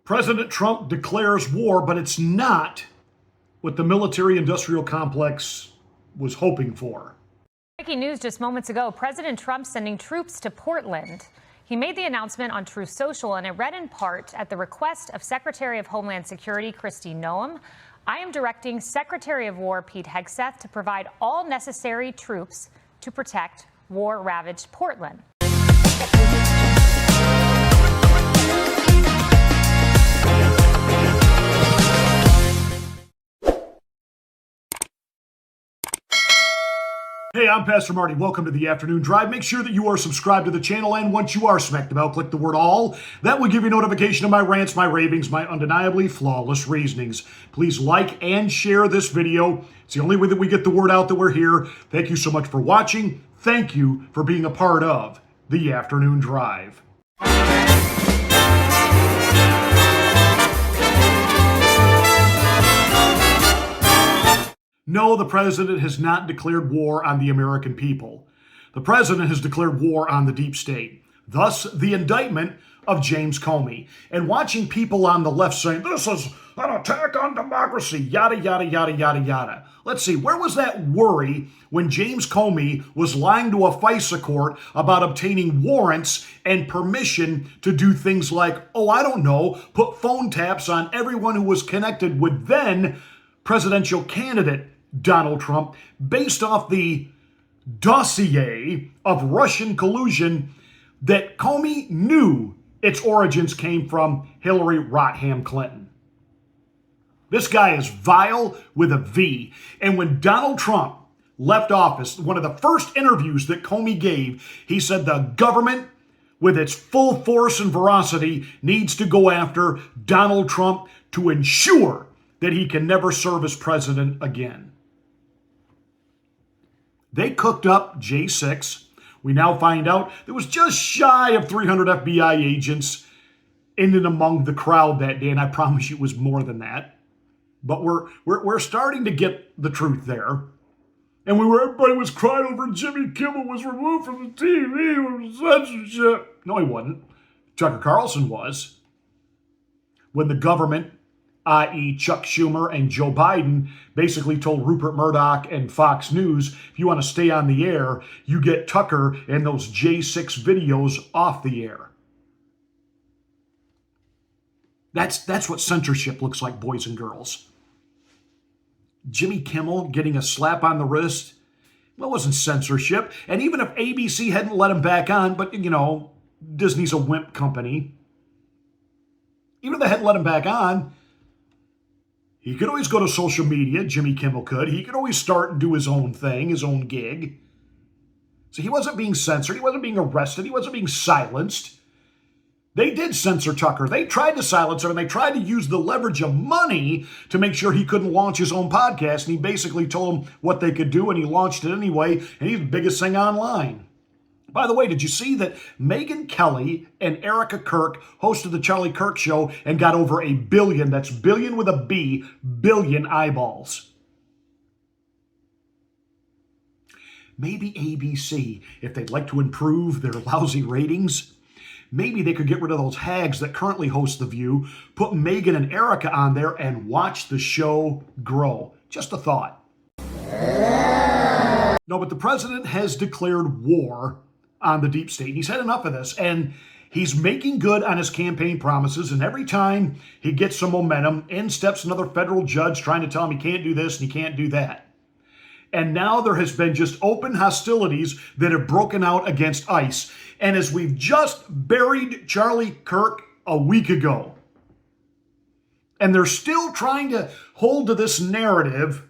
President Trump declares war, but it's not what the military-industrial complex was hoping for. Breaking news just moments ago, President Trump sending troops to Portland. He made the announcement on Truth Social, and it read in part at the request of Secretary of Homeland Security Kristi Noem. I am directing Secretary of War Pete Hegseth to provide all necessary troops to protect war-ravaged Portland. Hey, I'm Pastor Marty. Welcome to the Afternoon Drive. Make sure that you are subscribed to the channel, and once you are, smack the bell, click the word all. That will give you notification of my rants, my ravings, my undeniably flawless reasonings. Please like and share this video. It's the only way that we get the word out that we're here. Thank you so much for watching. Thank you for being a part of the Afternoon Drive. No, the president has not declared war on the American people. The president has declared war on the deep state. Thus, the indictment of James Comey. And watching people on the left saying, this is an attack on democracy, yada, yada, yada, yada, yada. Let's see, where was that worry when James Comey was lying to a FISA court about obtaining warrants and permission to do things like, I don't know, put phone taps on everyone who was connected with then presidential candidate Donald Trump based off the dossier of Russian collusion that Comey knew its origins came from Hillary Rodham Clinton. This guy is vile with a V. And when Donald Trump left office, one of the first interviews that Comey gave, he said the government, with its full force and veracity, needs to go after Donald Trump to ensure that he can never serve as president again. They cooked up J6. We now find out there was just shy of 300 FBI agents in and among the crowd that day, and I promise you it was more than that. But we're starting to get the truth there. And everybody was crying over Jimmy Kimmel was removed from the TV with censorship. No, he wasn't. Tucker Carlson was. When the government, i.e. Chuck Schumer and Joe Biden, basically told Rupert Murdoch and Fox News, if you want to stay on the air, you get Tucker and those J6 videos off the air. That's what censorship looks like, boys and girls. Jimmy Kimmel getting a slap on the wrist, well, it wasn't censorship. And even if ABC hadn't let him back on, but, Disney's a wimp company, even if they hadn't let him back on, he could always go to social media, Jimmy Kimmel could. He could always start and do his own thing, his own gig. So he wasn't being censored. He wasn't being arrested. He wasn't being silenced. They did censor Tucker. They tried to silence him, and they tried to use the leverage of money to make sure he couldn't launch his own podcast. And he basically told them what they could do, and he launched it anyway, and he's the biggest thing online. By the way, did you see that Megyn Kelly and Erica Kirk hosted the Charlie Kirk Show and got over 1 billion, that's billion with a B, billion eyeballs? Maybe ABC, if they'd like to improve their lousy ratings, maybe they could get rid of those hags that currently host The View, put Megyn and Erica on there, and watch the show grow. Just a thought. No, but the president has declared war on the deep state. He's had enough of this, and he's making good on his campaign promises, and every time he gets some momentum, in steps another federal judge trying to tell him he can't do this and he can't do that. And now there has been just open hostilities that have broken out against ICE. And as we've just buried Charlie Kirk a week ago, and they're still trying to hold to this narrative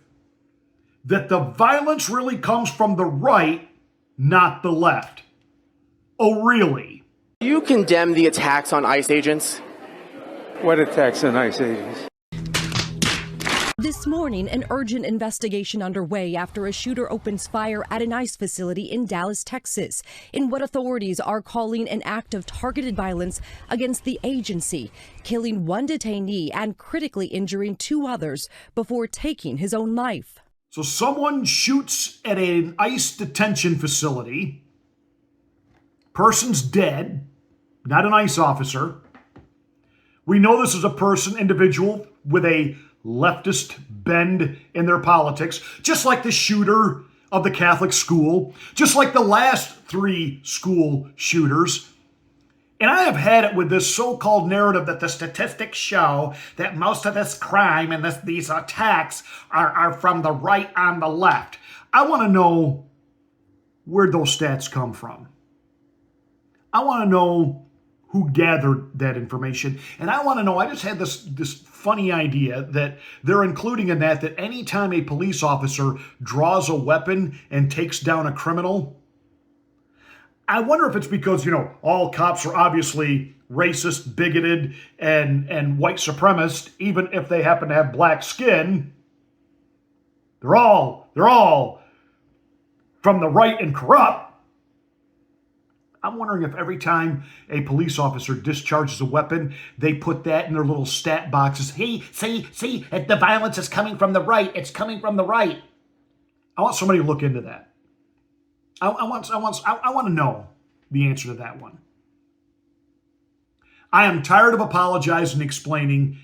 that the violence really comes from the right, not the left. Oh, really? Do you condemn the attacks on ICE agents? What attacks on ICE agents? This morning, an urgent investigation underway after a shooter opens fire at an ICE facility in Dallas, Texas, in what authorities are calling an act of targeted violence against the agency, killing one detainee and critically injuring 2 others before taking his own life. So someone shoots at an ICE detention facility. Person's dead, not an ICE officer. We know this is a individual with a leftist bend in their politics, just like the shooter of the Catholic school, just like the last 3 school shooters. And I have had it with this so-called narrative that the statistics show that most of this crime and these attacks are from the right on the left. I want to know where those stats come from. I want to know who gathered that information. And I want to know, I just had this funny idea that they're including in that anytime a police officer draws a weapon and takes down a criminal, I wonder if it's because, all cops are obviously racist, bigoted, and white supremacist, even if they happen to have black skin. They're all from the right and corrupt. I'm wondering if every time a police officer discharges a weapon, they put that in their little stat boxes. Hey, see, the violence is coming from the right. It's coming from the right. I want somebody to look into that. I want to know the answer to that one. I am tired of apologizing and explaining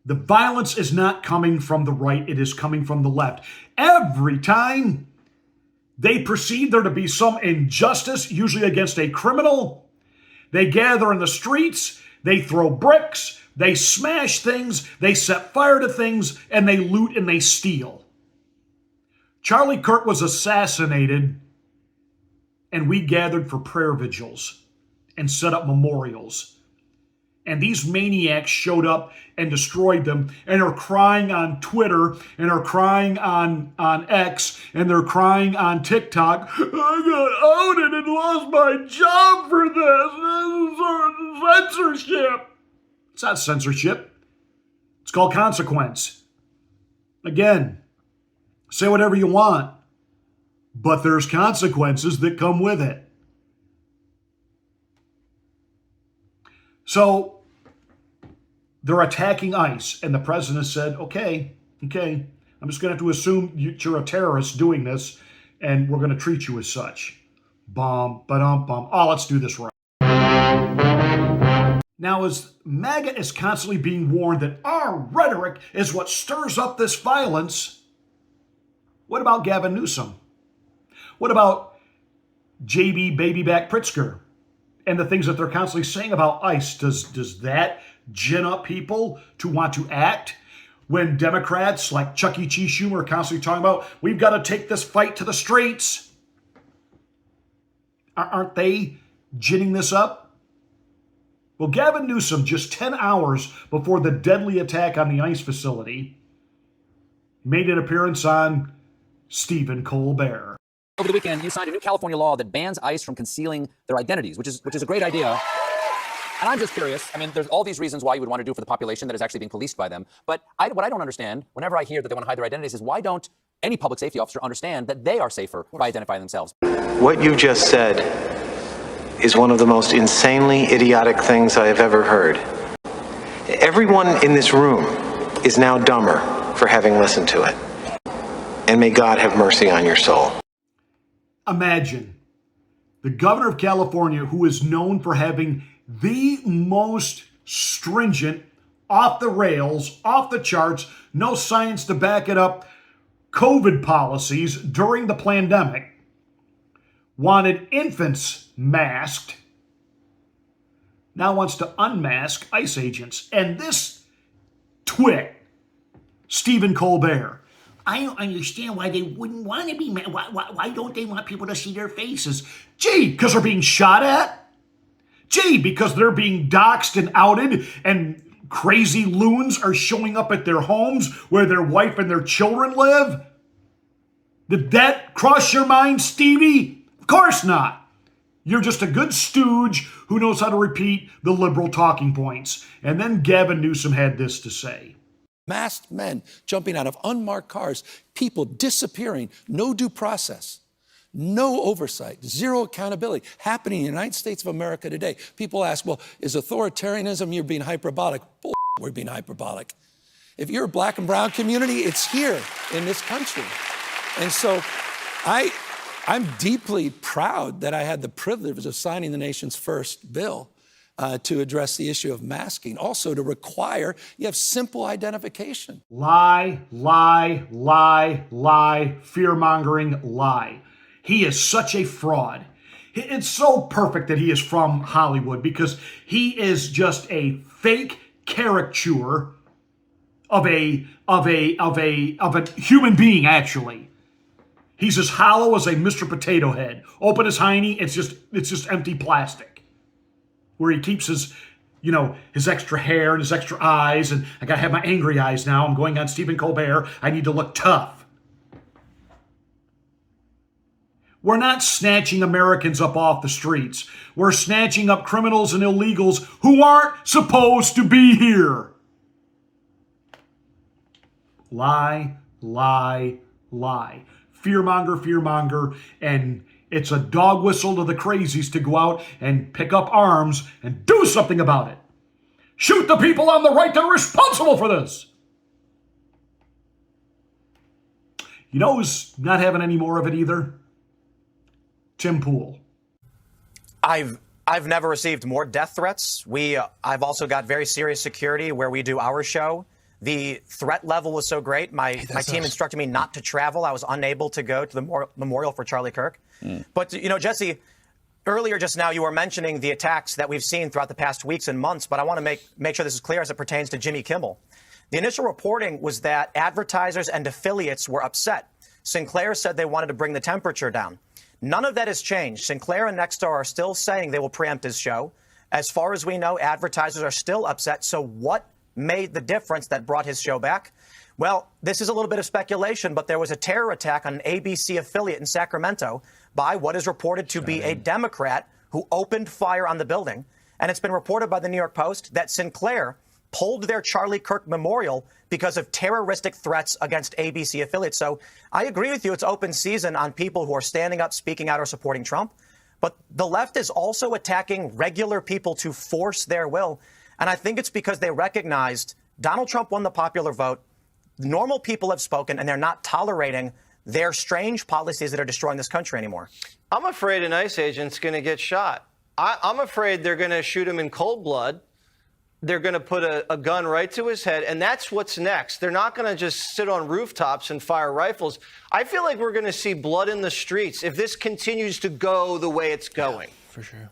the violence is not coming from the right. It is coming from the left. Every time they perceive there to be some injustice, usually against a criminal, they gather in the streets, they throw bricks, they smash things, they set fire to things, and they loot and they steal. Charlie Kirk was assassinated, and we gathered for prayer vigils and set up memorials. And these maniacs showed up and destroyed them, and are crying on Twitter, and are crying on X, and they're crying on TikTok. I got outed and lost my job for this. This is censorship. It's not censorship. It's called consequence. Again, say whatever you want, but there's consequences that come with it. So they're attacking ICE, and the president said, okay, I'm just going to have to assume you're a terrorist doing this, and we're going to treat you as such. Bum, ba-dum, bum. Oh, let's do this right. Now, as MAGA is constantly being warned that our rhetoric is what stirs up this violence, what about Gavin Newsom? What about JB Babyback Pritzker and the things that they're constantly saying about ICE? Does that gin up people to want to act? When Democrats like Chuck E. Cheese Schumer are constantly talking about, we've got to take this fight to the streets. Aren't they ginning this up? Well, Gavin Newsom, just 10 hours before the deadly attack on the ICE facility, made an appearance on Stephen Colbert. Over the weekend, you signed a new California law that bans ICE from concealing their identities, which is a great idea. And I'm just curious. I mean, there's all these reasons why you would want to do it for the population that is actually being policed by them. But what I don't understand, whenever I hear that they want to hide their identities, is why don't any public safety officer understand that they are safer by identifying themselves? What you just said is one of the most insanely idiotic things I have ever heard. Everyone in this room is now dumber for having listened to it. And may God have mercy on your soul. Imagine the governor of California, who is known for having the most stringent, off the rails, off the charts, no science to back it up, COVID policies during the pandemic, wanted infants masked, now wants to unmask ICE agents. And this twit, Stephen Colbert, I don't understand why they wouldn't want to be mad. Why don't they want people to see their faces? Gee, because they're being shot at? Gee, because they're being doxxed and outed, and crazy loons are showing up at their homes where their wife and their children live? Did that cross your mind, Stevie? Of course not. You're just a good stooge who knows how to repeat the liberal talking points. And then Gavin Newsom had this to say. Masked men jumping out of unmarked cars, people disappearing, no due process, no oversight, zero accountability happening in the United States of America today. People ask, well, is authoritarianism, you're being hyperbolic? Bull, we're being hyperbolic. If you're a black and brown community, it's here in this country. And so I'm deeply proud that I had the privilege of signing the nation's first bill. to address the issue of masking, also to require you have simple identification. Lie, lie, lie, lie, fear-mongering lie. He is such a fraud. It's so perfect that he is from Hollywood because he is just a fake caricature of a human being, actually. He's as hollow as a Mr. Potato Head. Open his hiney, it's just empty plastic. Where he keeps his, his extra hair and his extra eyes, and I gotta have my angry eyes now. I'm going on Stephen Colbert. I need to look tough. We're not snatching Americans up off the streets. We're snatching up criminals and illegals who aren't supposed to be here. Lie, lie, lie. Fearmonger, fearmonger, and it's a dog whistle to the crazies to go out and pick up arms and do something about it. Shoot the people on the right that are responsible for this. You know who's not having any more of it either? Tim Pool. I've never received more death threats. I've also got very serious security where we do our show. The threat level was so great. My team instructed me not to travel. I was unable to go to the memorial for Charlie Kirk. But, Jesse, earlier just now you were mentioning the attacks that we've seen throughout the past weeks and months, but I want to make sure this is clear as it pertains to Jimmy Kimmel. The initial reporting was that advertisers and affiliates were upset. Sinclair said they wanted to bring the temperature down. None of that has changed. Sinclair and Nexstar are still saying they will preempt his show. As far as we know, advertisers are still upset. So what made the difference that brought his show back? Well, this is a little bit of speculation, but there was a terror attack on an ABC affiliate in Sacramento by what is reported to be a Democrat who opened fire on the building. And it's been reported by the New York Post that Sinclair pulled their Charlie Kirk memorial because of terroristic threats against ABC affiliates. So I agree with you. It's open season on people who are standing up, speaking out, or supporting Trump. But the left is also attacking regular people to force their will. And I think it's because they recognized Donald Trump won the popular vote. Normal people have spoken, and they're not tolerating their strange policies that are destroying this country anymore. I'm afraid an ICE agent's going to get shot. I'm afraid they're going to shoot him in cold blood. They're going to put a gun right to his head, and that's what's next. They're not going to just sit on rooftops and fire rifles. I feel like we're going to see blood in the streets if this continues to go the way it's going. Yeah, for sure.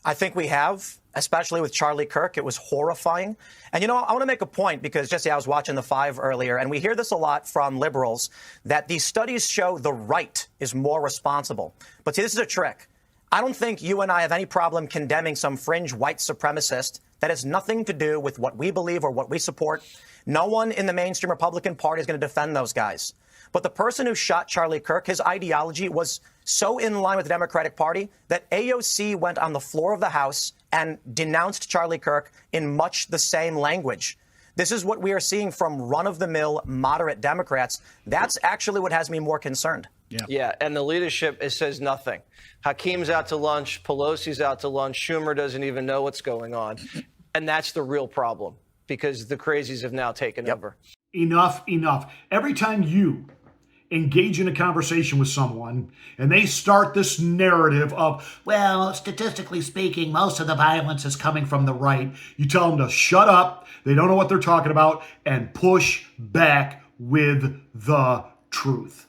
I think we have, especially with Charlie Kirk. It was horrifying. And, I want to make a point because, Jesse, I was watching The Five earlier, and we hear this a lot from liberals, that these studies show the right is more responsible. But see, this is a trick. I don't think you and I have any problem condemning some fringe white supremacist that has nothing to do with what we believe or what we support. No one in the mainstream Republican Party is going to defend those guys. But the person who shot Charlie Kirk, his ideology was so in line with the Democratic Party that AOC went on the floor of the House and denounced Charlie Kirk in much the same language. This is what we are seeing from run-of-the-mill moderate Democrats. That's actually what has me more concerned. Yeah, and the leadership says nothing. Hakeem's out to lunch, Pelosi's out to lunch, Schumer doesn't even know what's going on. And that's the real problem, because the crazies have now taken over. Enough, enough. Every time you engage in a conversation with someone and they start this narrative of, well, statistically speaking, most of the violence is coming from the right, you tell them to shut up, they don't know what they're talking about, and push back with the truth.